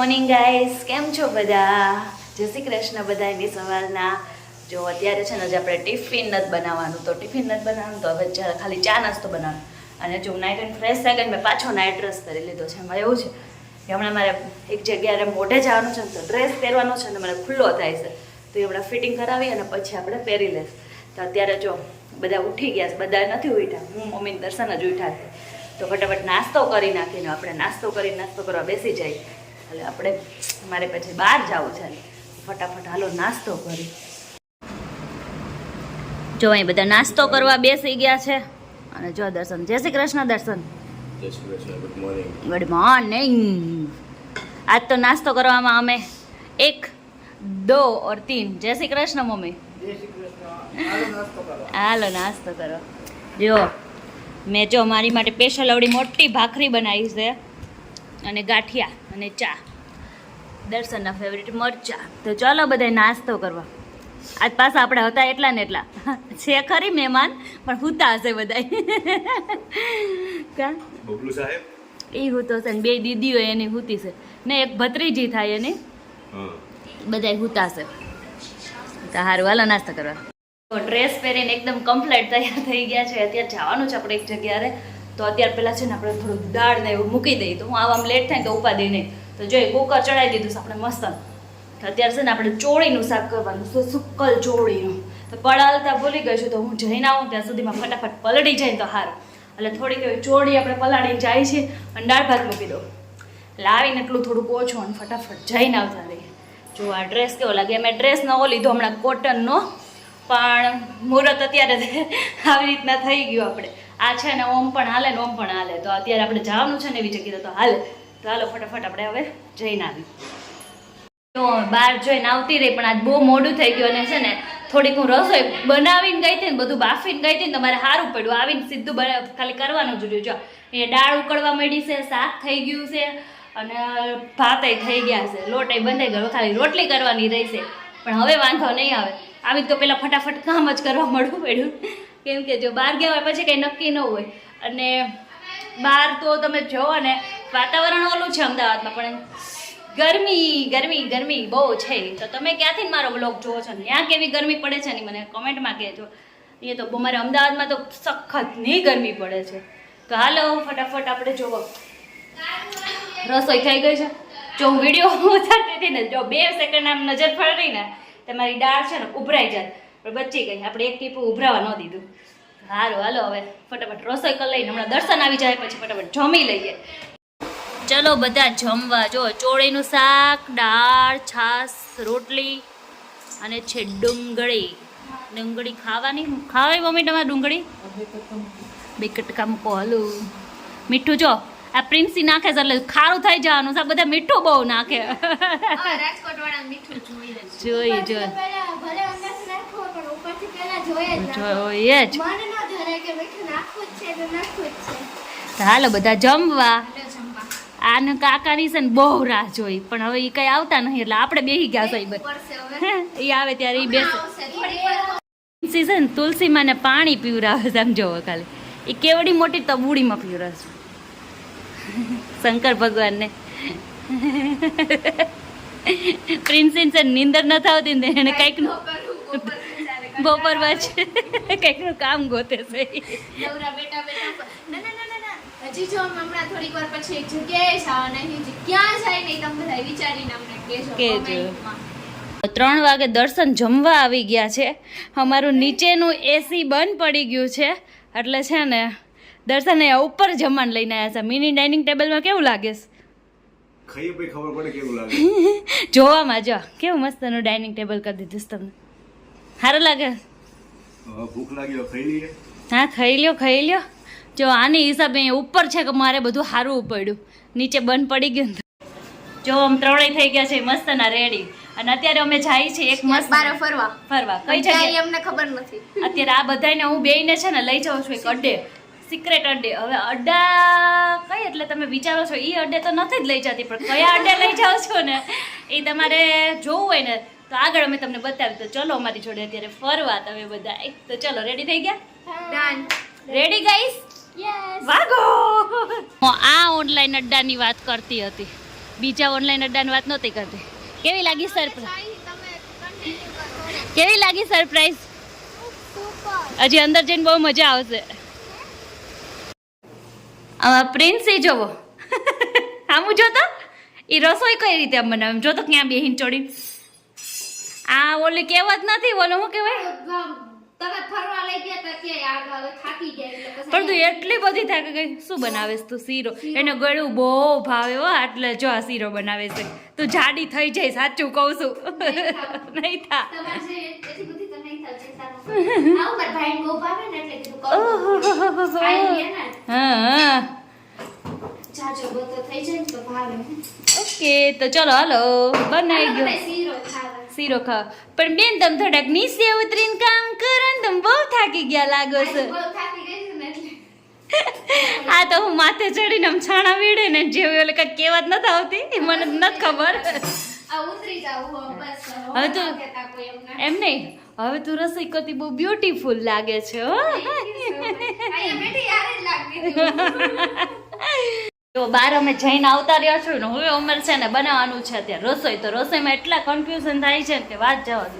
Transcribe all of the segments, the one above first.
Morning guys, કેમ છો બધા? જય શ્રી કૃષ્ણ બધાની સવારના. જો અત્યારે છે ને જે આપણે ટિફિન નથી બનાવવાનું, તો ટિફિન નથી બનાવવાનું તો હવે ખાલી ચા નાસ્તો બનાવવાનો. અને જો નાઇટ એન્ડ ફ્રેશ થઈ ગઈ, મેં પાછો નાઇટ ડ્રેસ પહેરી લીધો છે. એમાં એવું છે કે હમણાં મારે એક જગ્યાએ મોઢે જવાનું છે ને, તો ડ્રેસ પહેરવાનો છે ને મને ખુલ્લો થાય છે, તો એ હમણાં ફિટિંગ કરાવી અને પછી આપણે પહેરી લઈશ. તો અત્યારે જો બધા ઉઠી ગયા છે, બધા નથી ઉઠ્યા, હું મમ્મી દર્શન જ ઉઠ્યા છે. તો ફટાફટ નાસ્તો કરી નાખીને આપણે નાસ્તો કરવા બેસી જઈએ. એટલે આપણે મારે પછી બહાર જવું છે, ફટાફટ હાલો નાસ્તો કરી. જો અહીં બધા નાસ્તો કરવા બેસી ગયા છે. અને જો દર્શન, જય શ્રી કૃષ્ણ દર્શન. Good morning. આજ તો નાસ્તો કરવામાં અમે 1, 2 और 3. જય શ્રી કૃષ્ણ મમ્મી. હાલો નાસ્તો કરો. જો મેં જો મારી માટે સ્પેશિયલ આવડી મોટી ભાખરી બનાવી છે અને ગાંઠિયા અને ચા. દર્શનના ફેવરિટ મરચા. તો ચાલો બધા નાસ્તો કરવા. આજ પાછા આપણે હતા એટલા ને એટલા છે ખરી મહેમાન, પણ હુતા હશે બધા. કા બબલુ સાહેબ એ હુતો છે ને 2 દીદીઓ એની હુતી છે ને, એક ભત્રીજી થાય એની, બધા હુતા છે. તો સારું હાલો નાસ્તો કરવા. ડ્રેસ પહેરીને એકદમ કમ્પ્લીટ તૈયાર થઈ ગયા છે. અત્યારે જવાનું છે આપણે એક જગ્યાએ. તો અત્યારે પહેલાં છે ને આપણે થોડુંક દાળ ને એવું મૂકી દઈએ, તો હું આવામાં લેટ થાય તો ઉપાદી નહીં. તો જોઈએ કુકર ચડાવી દીધું છે આપણે મસ્ત. તો અત્યારે છે ને આપણે ચોળીનું શાક કરવાનું છે, સુક્કલ ચોળીનું. તો પલાળતા ભૂલી ગઈ છું, તો હું જઈને આવું ત્યાં સુધીમાં ફટાફટ પલળી જાય તો સારું. એટલે થોડીક ચોળી આપણે પલાળીને જાય છે અને દાળ ભાત મૂકી દો. લાવીને એટલું થોડુંક ઓછું અને ફટાફટ જઈને આવતા રહીએ. જો આ ડ્રેસ કેવો લાગે. મેં ડ્રેસ નવો લીધો હમણાં કોટનનો, પણ મુહૂર્ત અત્યારે આવી રીતના થઈ ગયું. આપણે આ છે ને ઓમ પણ હાલે ને ઓમ પણ હાલે. તો અત્યારે આપણે જવાનું છે ને એવી જગ્યાએ તો હાલે. તો હાલો ફટાફટ આપણે હવે જઈને આવી. તો બહાર જોઈને આવતી રહી, પણ આજ બહુ મોડું થઈ ગયું. અને છે ને થોડીક હું રસોઈ બનાવીને ગઈ હતી ને, બધું બાફીને ગઈ હતી ને, તો મારે સારું પડ્યું. આવીને સીધું ખાલી કરવાનું જ રહ્યું. જો એ દાળ ઉકળવા માંડી છે, શાક થઈ ગયું છે અને ભાતે થઈ ગયા છે, લોટ બંધાઈ ગયો, ખાલી રોટલી કરવાની રહેશે. પણ હવે વાંધો નહીં આવે. આવી તો પહેલાં ફટાફટ કામ જ કરવા મળવું પડ્યું, કેમ કે જો બહાર ગયા હોય પછી કંઈ નક્કી ન હોય. અને બહાર તો તમે જોવો ને વાતાવરણ ઓલું છે અમદાવાદમાં, પણ ગરમી બહુ છે. તો તમે ક્યાંથી મારો બ્લોગ જોવો છો ને, ત્યાં કેવી ગરમી પડે છે ને મને કોમેન્ટમાં કહેજો. એ તો અમારે અમદાવાદમાં તો સખતની ગરમી પડે છે. તો હાલો ફટાફટ આપણે જોવો રસોઈ થઈ ગઈ છે. જો હું વિડીયો ઉતારતી હતી ને, જો 2 સેકન્ડ આમ નજર ફરી ને, તમારી દાળ છે ને ઉભરાઈ જાય, પણ બચી ગઈ. આપણે એક ટીપું ઉભરાવા ન દીધું. સારું હાલો હવે ફટાફટ રસોઈ કરી લઈને હમણાં દર્શન આવી જાય પછી ફટાફટ જમી લઈએ. ચલો બધા જમવા. જો ચોળીનું શાક, દાળ, છાશ, રોટલી અને છે ડુંગળી ખાવાની. ખાવાય મમ્મી તમારે ડુંગળી? 2 કટકા મૂકો. હલું મીઠું જો આ પ્રિન્સી નાખે છે એટલે ખારું થઈ જવાનું. આ બધા મીઠું બહુ નાખે. જોઈએ જ હાલો બધા જમવા. આને કાકાની છે ને બહુ રાહ જોઈ, પણ હવે એ કઈ આવતા નહીં એટલે આપણે બેસી ગયા છે. એ આવે ત્યારે એ બેસે. છે ને તુલસીમાં ને પાણી પીવરાવે છે, સમજો ખાલી. એ કેવડી મોટી તબુડીમાં પીવરાવે છે શંકર ભગવાનને. પ્રિન્સેસ છે નીંદર ન આવતી ને એને કંઈક બપોર બાજુ કંઈકનું કામ ગોતે છે. હજી જો હમણાં થોડીક વાર પછી એક જગ્યાએ જવાના છે, ક્યાં જાય ને તમે બધા વિચારીને અમને કહેજો. 3 વાગે દર્શન જમવા આવી ગયા છે. અમારું નીચેનું એસી બંધ પડી ગયું છે, એટલે છે ને દર્શન અહીંયા ઉપર જમવાનું લઈને આવ્યા છે. મિની ડાઇનિંગ ટેબલમાં કેવું લાગે છે? ખાઈએ પછી ખબર પડે કેવું લાગે. જોવામાં જો કેવું મસ્તનું ડાઇનિંગ ટેબલ કરી દીધું તમને. સારું લાગે? ભૂખ લાગી તો ખાઈ લઈએ. હા ખાઈ લ્યો. જો આની હિસાબે ઉપર છે કે મારે બધું સારું પડ્યું, નીચે બંધ પડી ગયું. જો આમ 3 થઈ ગયા છે મસ્તના રેડી. અને અત્યારે અમે જાય છે એક મસ્ત બારે ફરવા. કઈ જગ્યાએ અમને ખબર નથી. અત્યારે આ બધાને હું બેયને છે ને લઈ જાઉં છું એક અડ્ડે, સિક્રેટ અડ્ડે. હવે અડ્ડા કઈ એટલે તમે વિચારો છો એ અડ્ડે તો નથી જ લઈ જતી, પણ કયા અડ્ડે લઈ જાઓ છો ને એ તમારે જોવું હોય ને તો આગળ અમે તમને બતાવી. તો ચલો અમારી જોડે અત્યારે ફરવા તમે બધા. તો ચલો રેડી થઈ ગયા? Ready guys? વાગો. આ ઓનલાઈન અડ્ડાની વાત કરતી હતી. બીજા ઓનલાઈન અડ્ડાની વાત નહોતી કરતી. કેવી લાગી સરપ્રાઈઝ? તમે કન્ટિન્યુ કરો. કેવી લાગી સરપ્રાઈઝ? સુપર. હજી અંદર જઈને બહુ મજા આવશે. પ્રિન્સ એ જોવો આમ જોતો એ રસોઈ કઈ રીતે આમ બનાવે જોતો ક્યાં બે હિંચોડી. આ ઓલી કહેવત નથી ઓલો શું કહેવાય તમે ફરવા લઈ ગયા તા કે આગળ થાકી ગયા એટલે પછી પણ તું એટલી બધી થાકી ગઈ. શું બનાવેશ તું? શીરો. એને ગળ્યું બહુ ભાવે હો એટલે જો આ શીરો બનાવે છે. તું જાડી થઈ જાય સાચું કહું છું. નહીં થા તમારે જે એટલી બધી તો નહીં થાય ચિંતા ન કરો. આવું મારા ભાઈને બહુ ભાવે ને એટલે કીધું કહું ખાઈ લે ને હા જાજો બધો થઈ જાય ને તો ભાવે. ઓકે તો ચલો હાલો બનાવી ગયો આપણે શીરો ખાવા. શીરો ખાવ. પણ બેન તમે થોડાક નીચે ઉતરીને કામ કરો ને તમે બહુ થાકી ગયા લાગો છો. આજે બહુ થાકી ગઈ છું ને એટલે આ તો હું માથે ચડીને આમ છાણા વીડે ને જેવી ઓલે કઈ કહેવત નથી આવતી એ મને નથી ખબર. આ ઉતરી જાવ બસ હવે તો કહેતા કોઈ એમ ના એમ નહીં હવે તું રસોઈ કરતી બહુ બ્યુટીફુલ લાગે છે હો. અહીંયા બેઠી યાર જ લાગતી હતી. તો બાર અમે જઈને આવતા રહ્યા છું ને હવે અમારે છે ને બનાવવાનું છે અત્યારે રસોઈ. તો રસોઈમાં એટલા કન્ફ્યુઝન થાય છે ને કે વાત જવા દે.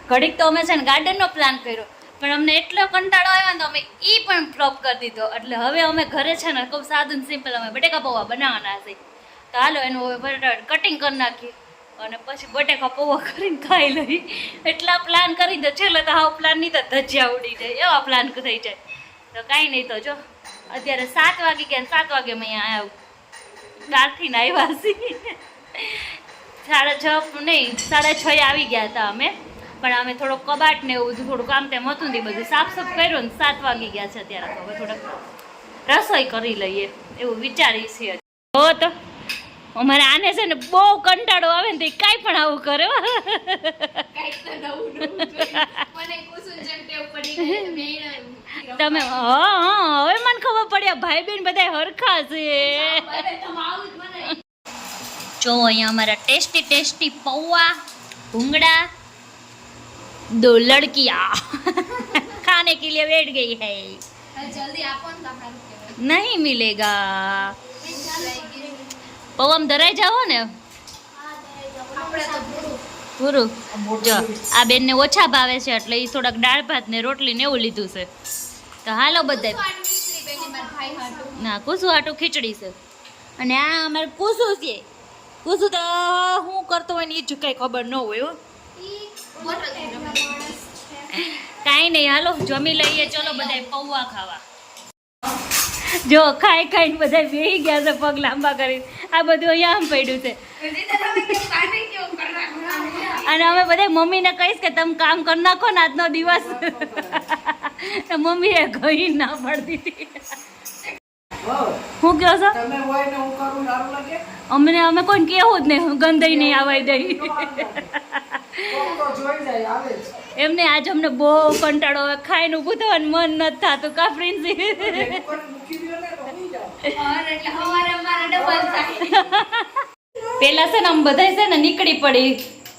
ઘડીક તો અમે છે ને ગાર્ડનનો પ્લાન કર્યો પણ અમને એટલો કંટાળો આવ્યો ને તો અમે એ પણ ફ્લોપ કરી દીધો. એટલે હવે અમે ઘરે છે ને ખૂબ સાદું સિમ્પલ અમે બટેકા પૌવા બનાવવાના છે. તો હાલો એનું હવે કટિંગ કરી નાખીએ અને પછી બટેકા પૌવા કરીને ખાઈ લઈ. એટલા પ્લાન કરી દે છેલ્લે તો હાવ પ્લાન નહીં તો ધજિયા ઉડી જાય એવા પ્લાન થઈ જાય. તો કાંઈ નહીં તો જો અત્યારે 7 વાગી ગયા 7 વાગે અમે અહીંયા આવ્યા કારથી આવ્યા છીએ. 6:30 નહીં 6:30 આવી ગયા હતા અમે પણ અમે થોડોક કબાટ ને એવું બધું થોડું કામ તેમ હતું ને બધું સાફ કર્યું ને 7 વાગી ગયા છે અત્યારે. તો હવે થોડોક રસોઈ કરી લઈએ એવું વિચારી છીએ. હો તો અમારે આને છે ને બહુ કંટાળો આવે ને તો કાંઈ પણ આવું કરે. કાંઈક તો નવું જોઈએ. મને કુસુમ જેમ ટેવ પડી ગઈ મેં તમે હા હવે મને ખબર પડ્યા ભાઈ બેન બધા હરખા છે. જો અહીંયા અમારા ટેસ્ટી ટેસ્ટી પૌવા ભૂંગળા 2 લડकियां खाने के लिए बैठ गई है. જલ્દી આપો ને તો સારું કહેવાય. नहीं मिलेगा. પૌવામાં ધરાઈ જાઓ ને આપણે તો પૂરું. જો આ બેનને ઓછા ભાવે છે એટલે એ થોડાક દાળ ભાત ને રોટલી ને એવું લીધું છે. તો હાલો બધા ના કુસુ આટું ખીચડી છે અને આ અમારે કુસુ છે. કુસુ તો હું કરતો હોય ને એ જ કઈ ખબર ન હોય. કાંઈ નહીં હાલો જમી લઈએ. ચલો બધા પૌવા ખાવા. જો ખાઈ ખાઈને બધા બેસી ગયા છે પગ લાંબા કરીને. આ બધું અહીંયા આમ પડ્યું છે અને અમે બધા મમ્મીને કહીશ કે તમે કામ કરી નાખો ને આજનો દિવસ. મમ્મીએ કહી ના પાડતી હતી. હું કહો છો અમે કોઈ કેવું જ નહીં ગંધાઈ નહીં આવાઈ દઈ. એમને આજ અમને બહુ કંટાળો હવે ખાઈને ઊભું થવાનું મન નથી થતું કા પ્રિન્સી. પેલા છે ને આમ બધા છે ને નીકળી પડી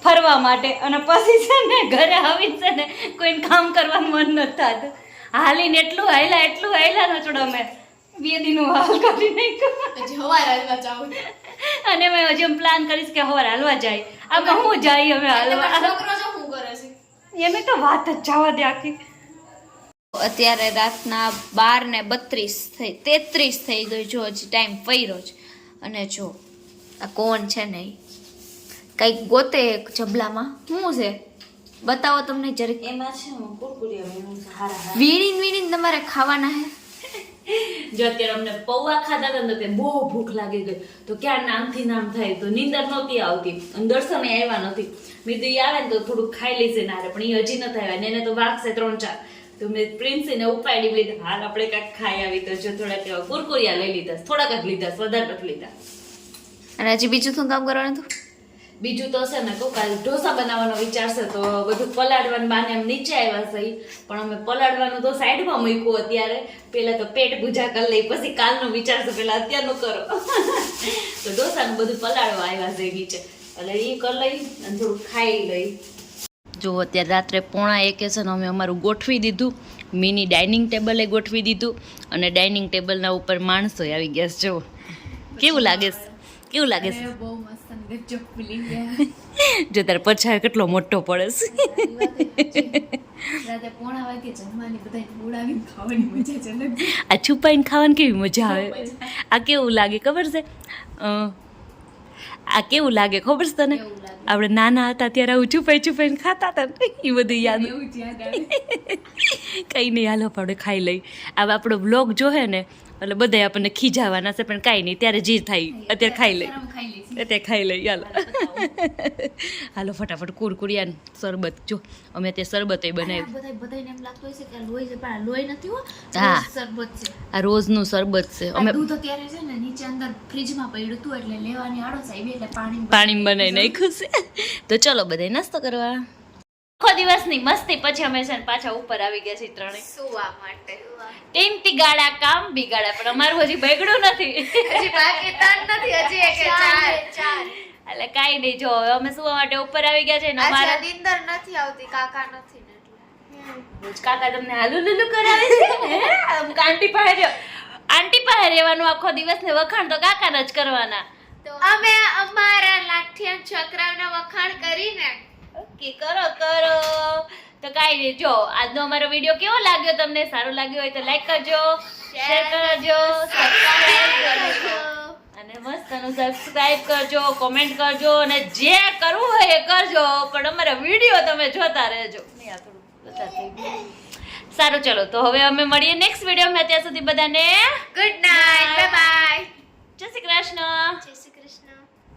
ફરવા માટે અને પછી છે ને ઘરે આવી છે ને કોઈને કામ કરવાનું મન નથી થતું. હાલીને એટલું હાયલા ને છોડો અમે 2 દિનનું હાલ કરી નાખ્યું. અને મેં હજી પ્લાન કરીશ કે હવાર હાલવા જાય. આમાં હું જાય હવે હાલવા એને તો વાત જ જવા દે આખી. અત્યારે રાતના 12:32 થઈ ગઈ. જો હજી ટાઈમ પડ્યો જ અને જો આ કોણ છે ને કંઈક ગોતે એક જબલામાં શું છે બતાવો તમને જરીક. એમાં છે કુરકુરિયા વીણીને તમારે ખાવાના હે. જો અત્યારે અમને પૌવા ખાધા હતા ને તે બહુ ભૂખ લાગી ગઈ તો ક્યાં નામથી નામ થાય તો નીંદર નહોતી આવતી અને દર્શને આવ્યા નથી. મેં તો આવે ને તો થોડુંક ખાઈ લેશે નારે પણ એ હજી નથી આવ્યા ને એને તો વાગશે 3-4. તો મેં પ્રિન્સીને ઉપાડી લીધા હાલ આપણે કાંઈક ખાઈ આવી. તો જો થોડાક એવા કુરકુરિયા લઈ લીધા થોડાક જ લીધા વધારે નથી લીધા. અને હજી બીજું શું કામ કરવાનું હતું? બીજું તો છે ને કહું કાલે ઢોસા બનાવવાનો વિચાર છે તો બધું પલાળવાનું બાને એમ નીચે આવ્યા છે પણ અમે પલાળવાનું તો સાઈડમાં મૂક્યું અત્યારે. પહેલા તો પેટ પૂજા કરી લઈ પછી કાલનો વિચાર છે પહેલા અત્યારનું કરો. તો ઢોસાનું બધું પલાળવા આવ્યા છે નીચે એટલે એ કરી લઈ અને થોડું ખાઈ લઈ. જો અત્યારે રાત્રે 1:30 છે ને અમે અમારું ગોઠવી દીધું. મિની ડાઇનિંગ ટેબલે ગોઠવી દીધું અને ડાઇનિંગ ટેબલના ઉપર માણસો આવી ગયા છે. જો કેવું લાગે છે કેવું લાગે છે બહુ મસ્ત અને ગજબ ફીલિંગ છે. જો તારે પછાડ કેટલો મોટો પડે છે. રાતે પોણા વાગે જમવાની બધાને બોલાવીને ખાવાની મજા જ અલગ છે. આ છુપાઈને ખાવાની કેવી મજા આવે. આ કેવું લાગે ખબર છે આ કેવું લાગે ખબર છે તને કેવું લાગે? આપણે નાના હતા ત્યારે આવું છુપાઈને ખાતા હતા ને એ બધું યાદ એવું જ યાદ આવે. કંઈ નહીં હાલો આપણે ખાઈ લઈ. હવે આપણો બ્લોગ જોહે ને એટલે બધા આપણને ખીજાવાના છે પણ કાંઈ નહીં ત્યારે જે થાય અત્યારે ખાઈ લઈ ગરમ ખાઈ લઈશું. અત્યારે ખાઈ લઈ હાલો હાલો ફટાફટ કુરકુરિયાન શરબત જો અમે તે શરબત બનાવ્યું. બધાને એમ લાગતું હોય છે કે આ લોહી છે પણ આ લોહી નથી હો. હા. શરબત છે. આ રોજનું શરબત છે આ અમે દૂધ અત્યારે છે ને નીચે અંદર ફ્રીજમાં પડ્યું હતું એટલે લેવાની આડોશ આવી એટલે પાણી બનાવી નાખ્યું છે. તો ચલો બધાય નાસ્તો કરવા. આખો દિવસની મસ્તી પછી અમે છે ને પાછા ઉપર આવી ગયા છીએ ત્રણેય. સુવા માટે ટીમ ગાડા કામ બિગાડા પણ અમારું હજી બગડ્યું નથી. હજી બાકી ત્રણ નથી હજી એક ચાર. એટલે કાંઈ નહીં જો હવે અમે સુવા માટે ઉપર આવી ગયા છે ને અમારા નીંદર નથી આવતી કાકા નથી ને એટલે કાકા તમને હાલુ લુલુ કરાવે છે હે? આમ આંટી પાસે રહ્યો. આંટી પાસે રહેવાનું આખો દિવસ ને વખાણ તો કાકાના જ કરવાના. અમે અમારા લાઠિયા છોકરાઓના વખાણ કરીને ઓકે કરો તો કાંઈ નહીં જો આજનો અમારો વિડીયો કેવો લાગ્યો તમને સારો લાગ્યો હોય તો લાઈક કરજો શેર કરજો સબસ્ક્રાઇબ કરજો અને મસ્તનું સબસ્ક્રાઇબ કરજો કોમેન્ટ કરજો અને જે કરવું હોય એ કરજો પણ અમારા વિડીયો તમે જોતા રહેજો. નહીં આ થોડું વધારે થઈ ગયું. સારું ચલો તો હવે અમે મળીએ નેક્સ્ટ વિડીયોમાં ત્યાં સુધી બધાને ગુડ નાઇટ બાય બાય જય શ્રી કૃષ્ણ. જય શ્રી કૃષ્ણ.